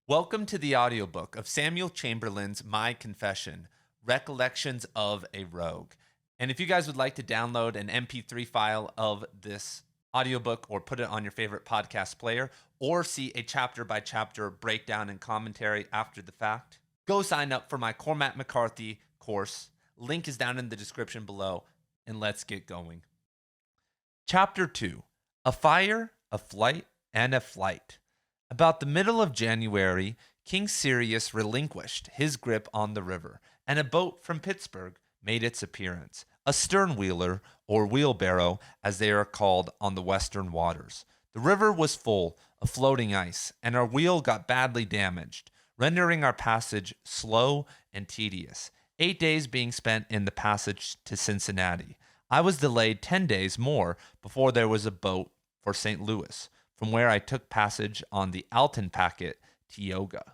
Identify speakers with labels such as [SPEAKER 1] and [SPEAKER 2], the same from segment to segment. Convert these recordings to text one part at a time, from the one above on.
[SPEAKER 1] Welcome to the audiobook of Samuel Chamberlain's My Confession, Recollections of a Rogue. And if you guys would like to download an MP3 file of this audiobook or put it on your favorite podcast player or see a chapter by chapter breakdown and commentary after the fact, go sign up for my Cormac McCarthy course. Link is down in the description below, and let's get going. Chapter 2, A Fire, a Flight, and a Flight. About the middle of January, King Sirius relinquished his grip on the river, and a boat from Pittsburgh made its appearance, a sternwheeler, or wheelbarrow, as they are called on the western waters. The river was full of floating ice, and our wheel got badly damaged, rendering our passage slow and tedious, 8 days being spent in the passage to Cincinnati. I was delayed 10 days more before there was a boat for St. Louis, from where I took passage on the Alton packet to Yoga.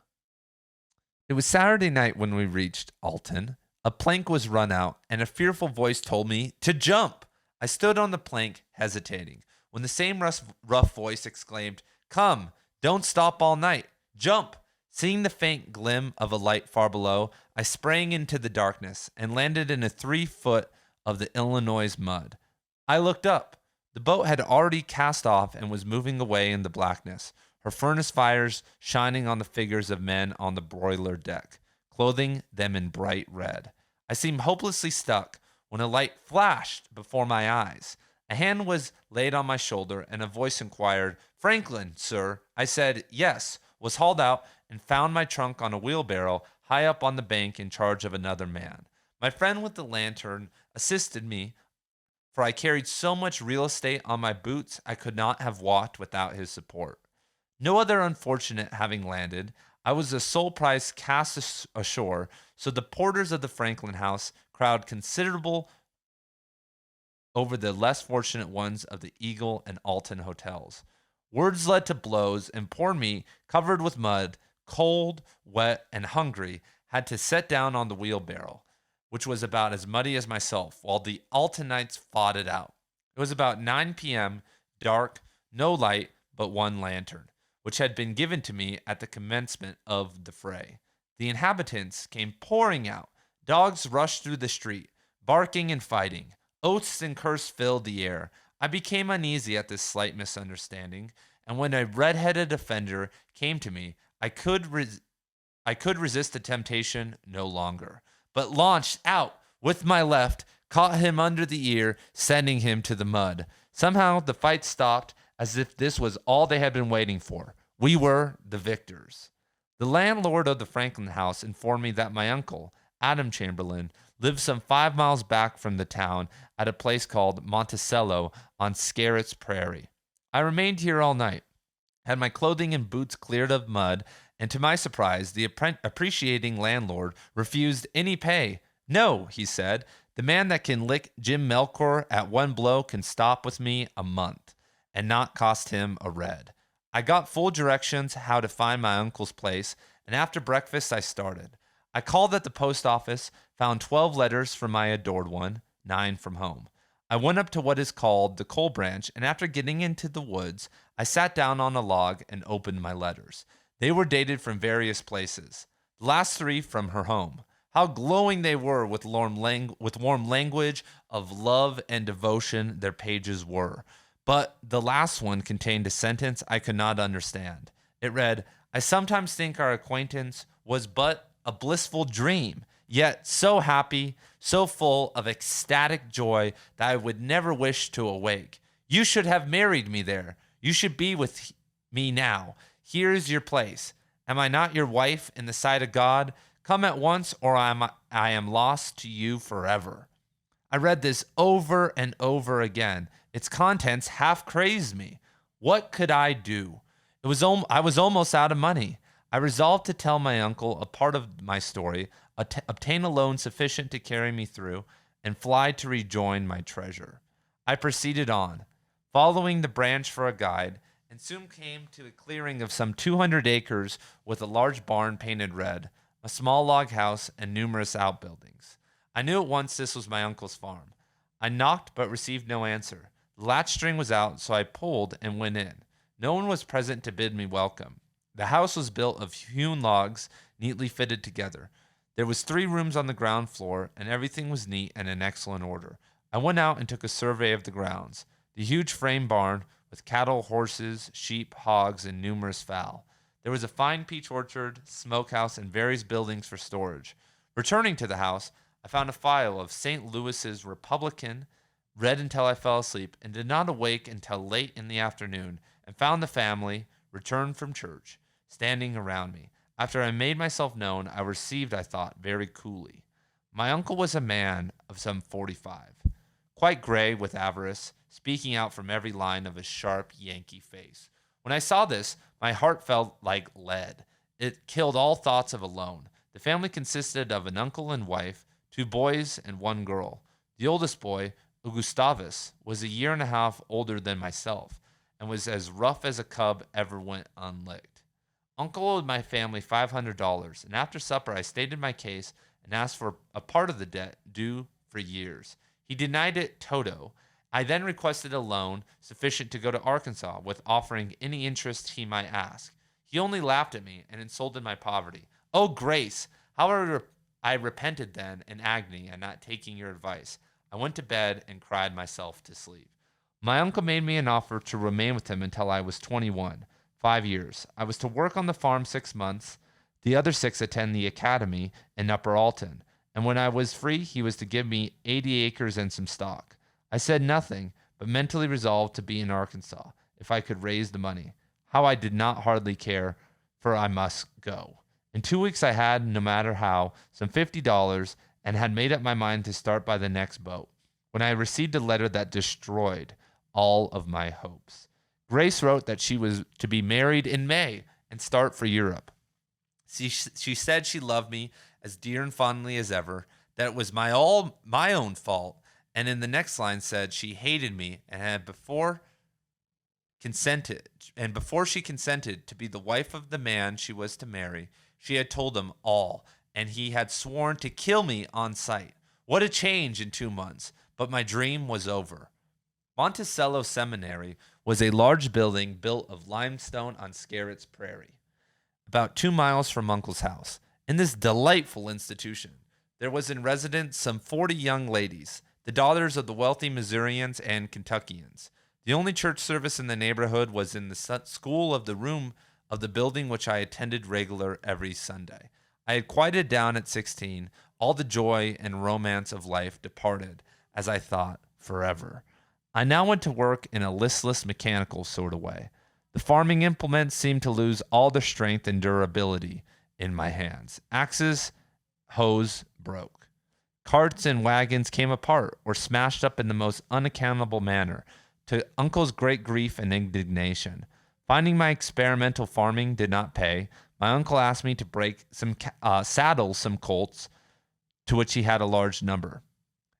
[SPEAKER 1] It was Saturday night when we reached Alton. A plank was run out, and a fearful voice told me to jump. I stood on the plank, hesitating, when the same rough voice exclaimed, "Come, don't stop all night. Jump!" Seeing the faint glim of a light far below, I sprang into the darkness and landed in 3 foot of the Illinois mud. I looked up. The boat had already cast off and was moving away in the blackness, her furnace fires shining on the figures of men on the broiler deck, clothing them in bright red. I seemed hopelessly stuck when a light flashed before my eyes. A hand was laid on my shoulder, and a voice inquired, "Franklin, sir?" I said, "Yes," was hauled out, and found my trunk on a wheelbarrow high up on the bank in charge of another man. My friend with the lantern assisted me, for I carried so much real estate on my boots I could not have walked without his support. No other unfortunate having landed, I was the sole prize cast ashore, so the porters of the Franklin house crowd considerable over the less fortunate ones of the Eagle and Alton hotels. Words led to blows, and poor me, covered with mud, cold, wet, and hungry, had to set down on the wheelbarrow, which was about as muddy as myself, while the Altonites fought it out. It was about 9 p.m., dark, no light but one lantern, which had been given to me at the commencement of the fray. The inhabitants came pouring out. Dogs rushed through the street, barking and fighting. Oaths and curses filled the air. I became uneasy at this slight misunderstanding, and when a red-headed offender came to me, I could resist the temptation no longer, but launched out with my left, caught him under the ear, sending him to the mud. Somehow the fight stopped, as if this was all they had been waiting for. We were the victors. The landlord of the Franklin house informed me that my uncle, Adam Chamberlain, lived some 5 miles back from the town at a place called Monticello on Scarrett's Prairie. I remained here all night, had my clothing and boots cleared of mud, and to my surprise, the appreciating landlord refused any pay. "No," he said, "the man that can lick Jim Melchor at one blow can stop with me a month, and not cost him a red." I got full directions how to find my uncle's place, and after breakfast I started. I called at the post office, found 12 letters from my adored one, 9 from home. I went up to what is called the coal branch, and after getting into the woods, I sat down on a log and opened my letters. They were dated from various places. The last 3 from her home. How glowing they were with warm language of love and devotion their pages were. But the last one contained a sentence I could not understand. It read, "I sometimes think our acquaintance was but a blissful dream, yet so happy, so full of ecstatic joy that I would never wish to awake. You should have married me there. You should be with me now. Here is your place. Am I not your wife in the sight of God? Come at once, or I am lost to you forever." I read this over and over again. Its contents half crazed me. What could I do? I was almost out of money. I resolved to tell my uncle a part of my story, obtain a loan sufficient to carry me through, and fly to rejoin my treasure. I proceeded on, following the branch for a guide, and soon came to a clearing of some 200 acres with a large barn painted red, a small log house, and numerous outbuildings. I knew at once this was my uncle's farm. I knocked but received no answer. The latch string was out, so I pulled and went in. No one was present to bid me welcome. The house was built of hewn logs, neatly fitted together. There was 3 rooms on the ground floor, and everything was neat and in excellent order. I went out and took a survey of the grounds. The huge frame barn, with cattle, horses, sheep, hogs, and numerous fowl. There was a fine peach orchard, smokehouse, and various buildings for storage. Returning to the house, I found a file of St. Louis's Republican, read until I fell asleep, and did not awake until late in the afternoon, and found the family, returned from church, standing around me. After I made myself known, I received, I thought, very coolly. My uncle was a man of some 45, quite gray with avarice, speaking out from every line of his sharp Yankee face. When I saw this, my heart felt like lead. It killed all thoughts of a loan. The family consisted of an uncle and wife, 2 boys and 1 girl. The oldest boy, Gustavus, was a year and a half older than myself, and was as rough as a cub ever went unlicked. Uncle owed my family $500, and after supper I stated my case and asked for a part of the debt due for years. He denied it toto. I then requested a loan sufficient to go to Arkansas, with offering any interest he might ask. He only laughed at me and insulted my poverty. Oh, Grace! How I repented then in agony at not taking your advice. I went to bed and cried myself to sleep. My uncle made me an offer to remain with him until I was 21, 5 years. I was to work on the farm 6 months, the other 6 attend the academy in Upper Alton, and when I was free, he was to give me 80 acres and some stock. I said nothing, but mentally resolved to be in Arkansas, if I could raise the money. How I did not hardly care, for I must go. In 2 weeks I had, no matter how, some $50, and had made up my mind to start by the next boat, when I received a letter that destroyed all of my hopes. Grace wrote that she was to be married in May and start for Europe. She said she loved me as dear and fondly as ever, that it was my own fault, and in the next line said she hated me and had before she consented to be the wife of the man she was to marry, she had told him all, and he had sworn to kill me on sight. What a change in 2 months, but my dream was over. Monticello Seminary was a large building built of limestone on Scarrett's Prairie, about 2 miles from Uncle's house. In this delightful institution, there was in residence some 40 young ladies, the daughters of the wealthy Missourians and Kentuckians. The only church service in the neighborhood was in the school of the room of the building which I attended regular every Sunday. I had quieted down at 16. All the joy and romance of life departed, as I thought, forever. I now went to work in a listless, mechanical sort of way. The farming implements seemed to lose all their strength and durability in my hands. Axes, hoes broke. Carts and wagons came apart or smashed up in the most unaccountable manner, to Uncle's great grief and indignation. Finding my experimental farming did not pay, my uncle asked me to break saddle some colts, to which he had a large number.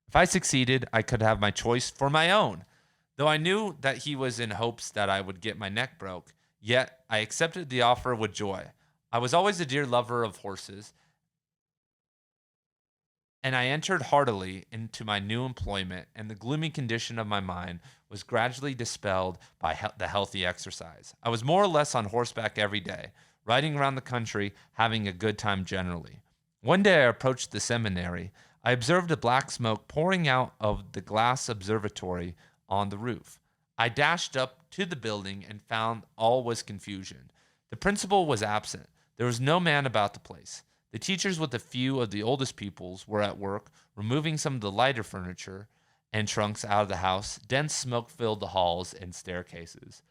[SPEAKER 1] If I succeeded, I could have my choice for my own. Though I knew that he was in hopes that I would get my neck broke, yet I accepted the offer with joy. I was always a dear lover of horses, and I entered heartily into my new employment, and the gloomy condition of my mind was gradually dispelled by the healthy exercise. I was more or less on horseback every day, riding around the country, having a good time generally. One day I approached the seminary. I observed a black smoke pouring out of the glass observatory on the roof. I dashed up to the building and found all was confusion. The principal was absent. There was no man about the place. The teachers, with a few of the oldest pupils, were at work, removing some of the lighter furniture and trunks out of the house. Dense smoke filled the halls and staircases.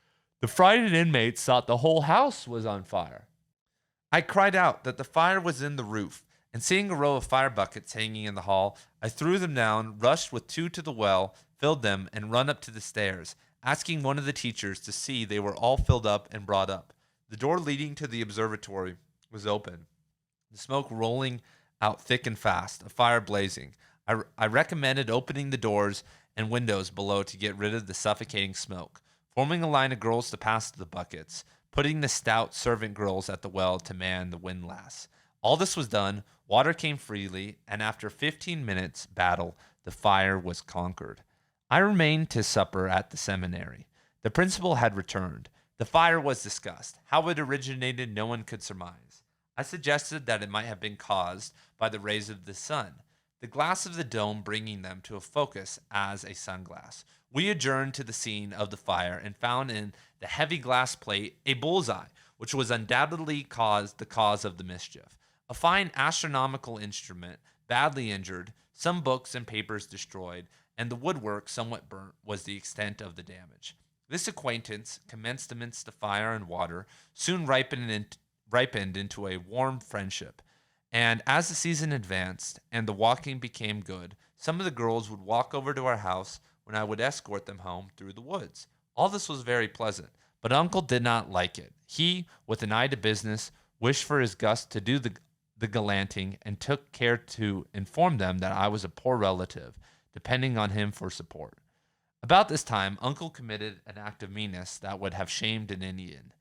[SPEAKER 1] The frightened inmates thought the whole house was on fire. I cried out that the fire was in the roof, and seeing a row of fire buckets hanging in the hall, I threw them down, rushed with 2 to the well, filled them, and run up to the stairs, asking one of the teachers to see they were all filled up and brought up. The door leading to the observatory was open, the smoke rolling out thick and fast, a fire blazing. I recommended opening the doors and windows below to get rid of the suffocating smoke, forming a line of girls to pass the buckets, putting the stout servant girls at the well to man the windlass. All this was done, water came freely, and after 15 minutes' battle, the fire was conquered. I remained to supper at the seminary. The principal had returned. The fire was discussed. How it originated, no one could surmise. I suggested that it might have been caused by the rays of the sun, the glass of the dome bringing them to a focus as a sunglass. We adjourned to the scene of the fire and found in the heavy glass plate a bullseye, which was undoubtedly the cause of the mischief. A fine astronomical instrument, badly injured, some books and papers destroyed, and the woodwork somewhat burnt was the extent of the damage. This acquaintance, commenced amidst the fire and water, soon ripened into a warm friendship. And as the season advanced and the walking became good, some of the girls would walk over to our house when I would escort them home through the woods. All this was very pleasant, but Uncle did not like it. He, with an eye to business, wished for his Gus to do the gallanting and took care to inform them that I was a poor relative, depending on him for support. About this time, Uncle committed an act of meanness that would have shamed an Indian.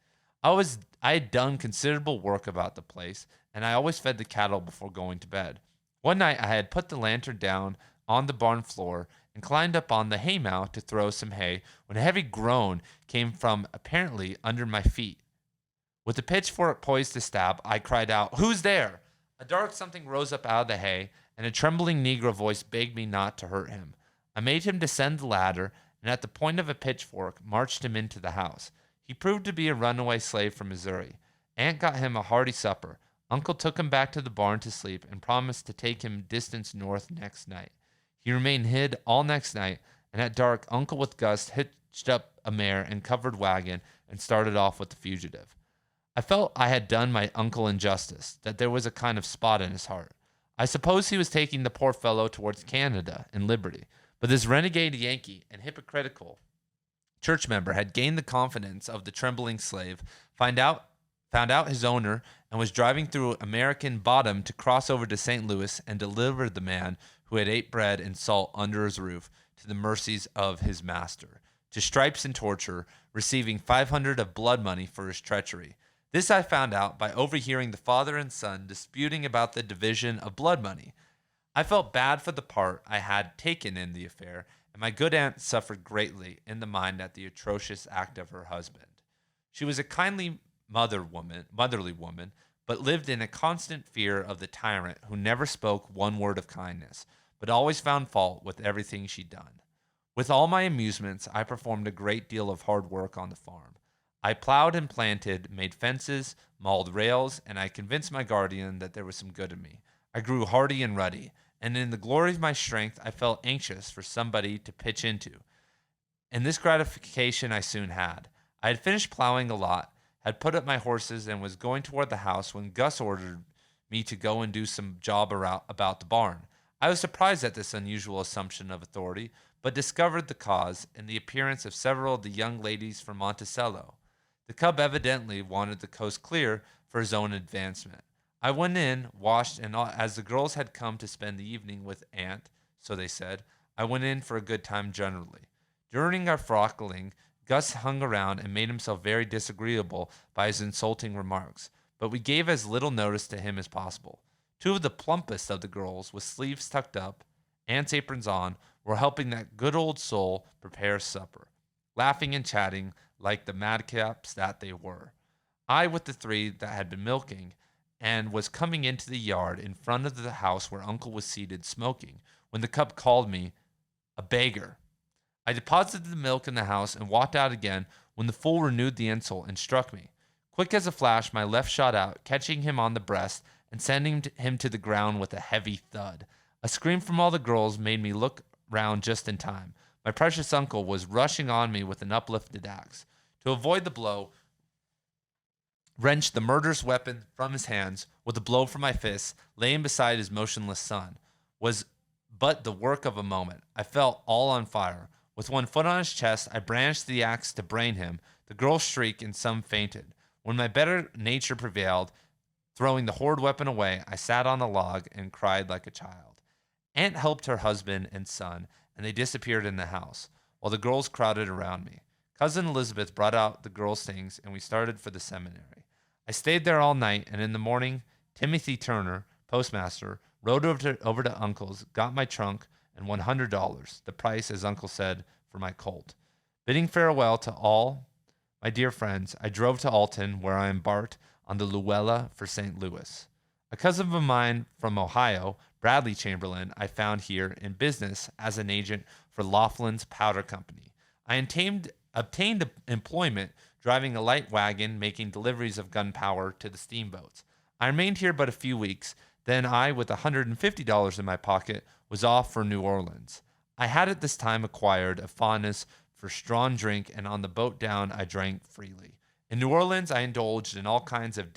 [SPEAKER 1] I had done considerable work about the place, and I always fed the cattle before going to bed. One night I had put the lantern down on the barn floor and climbed up on the haymow to throw some hay when a heavy groan came from apparently under my feet. With the pitchfork poised to stab, I cried out, "Who's there?" A dark something rose up out of the hay, and a trembling negro voice begged me not to hurt him. I made him descend the ladder, and at the point of a pitchfork marched him into the house. He proved to be a runaway slave from Missouri. Aunt got him a hearty supper. Uncle took him back to the barn to sleep and promised to take him distance north next night. He remained hid all next night, and at dark, Uncle with Gus hitched up a mare and covered wagon and started off with the fugitive. I felt I had done my uncle injustice, that there was a kind of spot in his heart. I suppose he was taking the poor fellow towards Canada and liberty, but this renegade Yankee and hypocritical church member had gained the confidence of the trembling slave, found out his owner, and was driving through American Bottom to cross over to St. Louis and deliver the man who had ate bread and salt under his roof to the mercies of his master, to stripes and torture, receiving 500 of blood money for his treachery. This I found out by overhearing the father and son disputing about the division of blood money. I felt bad for the part I had taken in the affair, and my good aunt suffered greatly in the mind at the atrocious act of her husband. She was a kindly motherly woman, but lived in a constant fear of the tyrant who never spoke one word of kindness, but always found fault with everything she'd done. With all my amusements, I performed a great deal of hard work on the farm. I plowed and planted, made fences, mauled rails, and I convinced my guardian that there was some good in me. I grew hardy and ruddy, and in the glory of my strength, I felt anxious for somebody to pitch into. And this gratification I soon had. I had finished plowing a lot, had put up my horses, and was going toward the house when Gus ordered me to go and do some job about the barn. I was surprised at this unusual assumption of authority, but discovered the cause in the appearance of several of the young ladies from Monticello. The cub evidently wanted the coast clear for his own advancement. I went in, washed, and as the girls had come to spend the evening with Aunt, so they said, I went in for a good time generally. During our frockling, Gus hung around and made himself very disagreeable by his insulting remarks, but we gave as little notice to him as possible. Two of the plumpest of the girls, with sleeves tucked up, Aunt's aprons on, were helping that good old soul prepare supper, laughing and chatting like the madcaps that they were. I, with the three that had been milking, and was coming into the yard in front of the house where Uncle was seated smoking, when the cub called me a beggar. I deposited the milk in the house and walked out again when the fool renewed the insult and struck me. Quick as a flash, my left shot out, catching him on the breast and sending him to the ground with a heavy thud. A scream from all the girls made me look round just in time. My precious uncle was rushing on me with an uplifted axe. To avoid the blow, wrenched the murderous weapon from his hands with a blow from my fist, laying beside his motionless son, was but the work of a moment. I felt all on fire. With one foot on his chest, I brandished the axe to brain him. The girls shrieked, and some fainted. When my better nature prevailed, throwing the horrid weapon away, I sat on a log and cried like a child. Aunt helped her husband and son, and they disappeared in the house, while the girls crowded around me. Cousin Elizabeth brought out the girls' things, and we started for the seminary. I stayed there all night, and in the morning, Timothy Turner, postmaster, rode over to Uncle's, got my trunk, and $100, the price, as Uncle said, for my colt. Bidding farewell to all My dear friends, I drove to Alton, where I embarked on the Luella for St. Louis. A cousin of mine from Ohio, Bradley Chamberlain, I found here in business as an agent for Laughlin's Powder Company. I obtained employment driving a light wagon making deliveries of gunpowder to the steamboats. I remained here but a few weeks. Then I, with $150 in my pocket, was off for New Orleans. I had at this time acquired a fondness for strong drink, and on the boat down I drank freely. In New Orleans, I indulged in all kinds of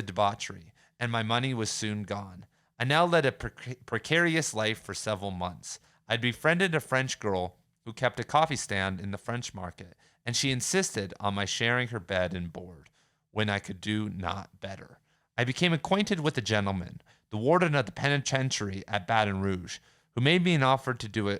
[SPEAKER 1] debauchery, and my money was soon gone. I now led a precarious life for several months. I'd befriended a French girl who kept a coffee stand in the French market, and she insisted on my sharing her bed and board when I could do not better. I became acquainted with a gentleman, the warden of the penitentiary at Baton Rouge, who made me an offer to do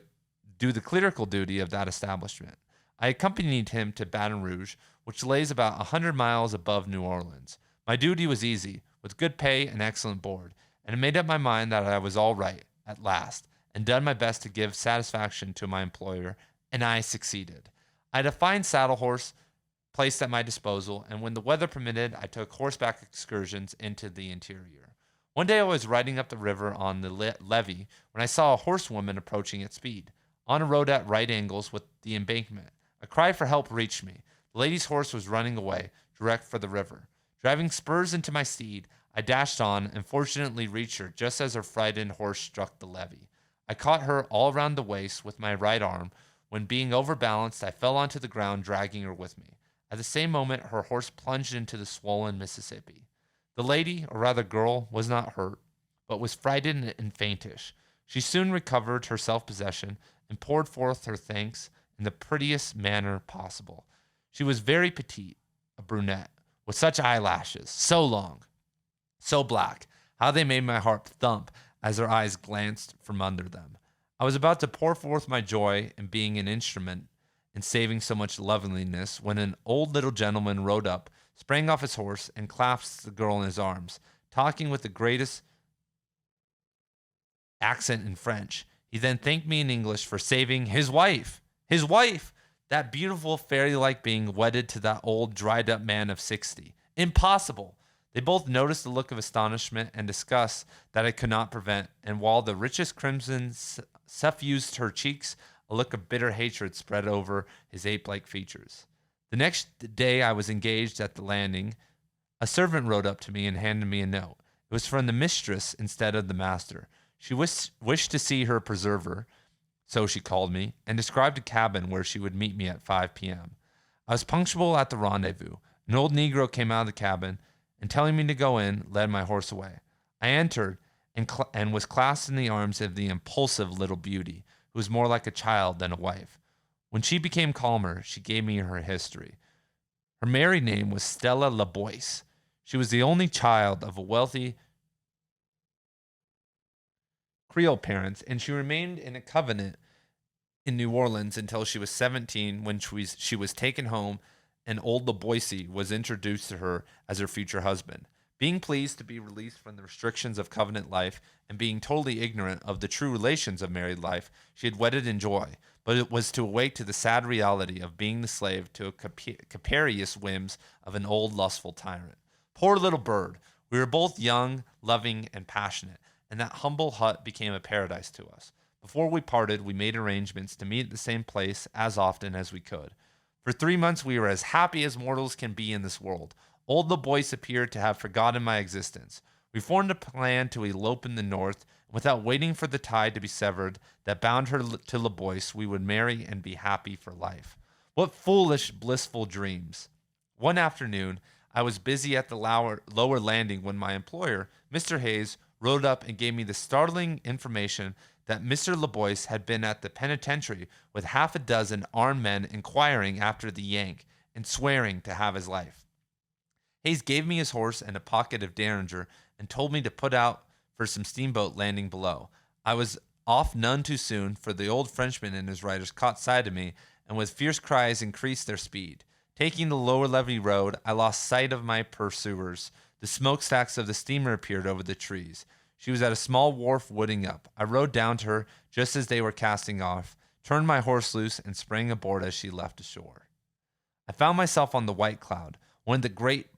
[SPEAKER 1] the clerical duty of that establishment. I accompanied him to Baton Rouge, which lays about 100 miles above New Orleans. My duty was easy, with good pay and excellent board, and I made up my mind that I was all right, at last, and done my best to give satisfaction to my employer, and I succeeded. I had a fine saddle horse placed at my disposal, and when the weather permitted, I took horseback excursions into the interior. One day I was riding up the river on the levee when I saw a horsewoman approaching at speed, on a road at right angles with the embankment. A cry for help reached me. The lady's horse was running away, direct for the river. Driving spurs into my steed, I dashed on and fortunately reached her just as her frightened horse struck the levee. I caught her all round the waist with my right arm, when being overbalanced, I fell onto the ground, dragging her with me. At the same moment, her horse plunged into the swollen Mississippi. The lady, or rather girl, was not hurt, but was frightened and faintish. She soon recovered her self-possession and poured forth her thanks in the prettiest manner possible. She was very petite, a brunette, with such eyelashes, so long, so black, how they made my heart thump as her eyes glanced from under them. I was about to pour forth my joy in being an instrument in saving so much loveliness when an old little gentleman rode up, sprang off his horse, and clasped the girl in his arms, talking with the greatest accent in French. He then thanked me in English for saving his wife. His wife! That beautiful fairy-like being wedded to that old dried-up man of 60. Impossible! They both noticed the look of astonishment and disgust that I could not prevent, and while the richest crimson suffused her cheeks, a look of bitter hatred spread over his ape-like features. The next day I was engaged at the landing. A servant rode up to me and handed me a note. It was from the mistress instead of the master. She wished to see her preserver, so she called me, and described a cabin where she would meet me at 5 p.m. I was punctual at the rendezvous. An old Negro came out of the cabin, and telling me to go in, led my horse away. I entered and was clasped in the arms of the impulsive little beauty, who was more like a child than a wife. When she became calmer, she gave me her history. Her married name was Stella LaBoisse. She was the only child of a wealthy Creole parents, and she remained in a convent in New Orleans until she was 17, when she was taken home, and old LaBoisse was introduced to her as her future husband. Being pleased to be released from the restrictions of covenant life and being totally ignorant of the true relations of married life, she had wedded in joy, but it was to awake to the sad reality of being the slave to a capricious whims of an old lustful tyrant. Poor little bird! We were both young, loving, and passionate, and that humble hut became a paradise to us. Before we parted, we made arrangements to meet at the same place as often as we could. For 3 months, we were as happy as mortals can be in this world. Old LaBoisse appeared to have forgotten my existence. We formed a plan to elope in the north, and without waiting for the tie to be severed that bound her to LaBoisse, we would marry and be happy for life. What foolish, blissful dreams! One afternoon, I was busy at the lower landing when my employer, Mr. Hayes, rode up and gave me the startling information that Mr. LaBoisse had been at the penitentiary with half a dozen armed men inquiring after the Yank and swearing to have his life. Hayes gave me his horse and a pocket of Derringer and told me to put out for some steamboat landing below. I was off none too soon, for the old Frenchman and his riders caught sight of me and with fierce cries increased their speed. Taking the lower levee road, I lost sight of my pursuers. The smokestacks of the steamer appeared over the trees. She was at a small wharf wooding up. I rode down to her just as they were casting off, turned my horse loose, and sprang aboard as she left ashore. I found myself on the White Cloud, one of the great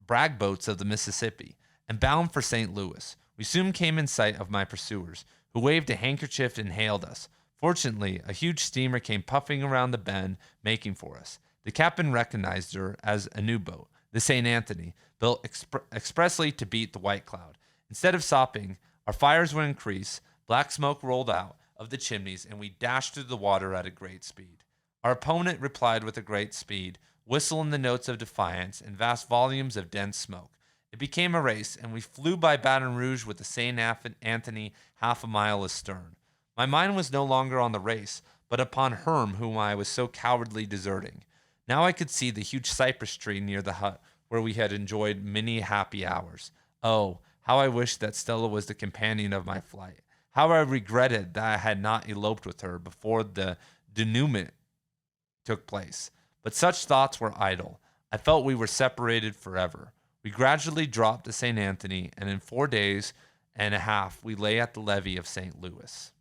[SPEAKER 1] brag boats of the Mississippi, and bound for St. Louis. We soon came in sight of my pursuers, who waved a handkerchief and hailed us. Fortunately, a huge steamer came puffing around the bend, making for us. The captain recognized her as a new boat, the St. Anthony, built expressly to beat the White Cloud. Instead of stopping, our fires would increase, black smoke rolled out of the chimneys, and we dashed through the water at a great speed. Our opponent replied with a great speed, whistling the notes of defiance and vast volumes of dense smoke. It became a race, and we flew by Baton Rouge with the St. Anthony half a mile astern. My mind was no longer on the race, but upon Herm, whom I was so cowardly deserting. Now I could see the huge cypress tree near the hut, where we had enjoyed many happy hours. Oh, how I wished that Stella was the companion of my flight. How I regretted that I had not eloped with her before the denouement took place. But such thoughts were idle. I felt we were separated forever. We gradually dropped to St. Anthony, and in 4 days and a half we lay at the levee of St. Louis.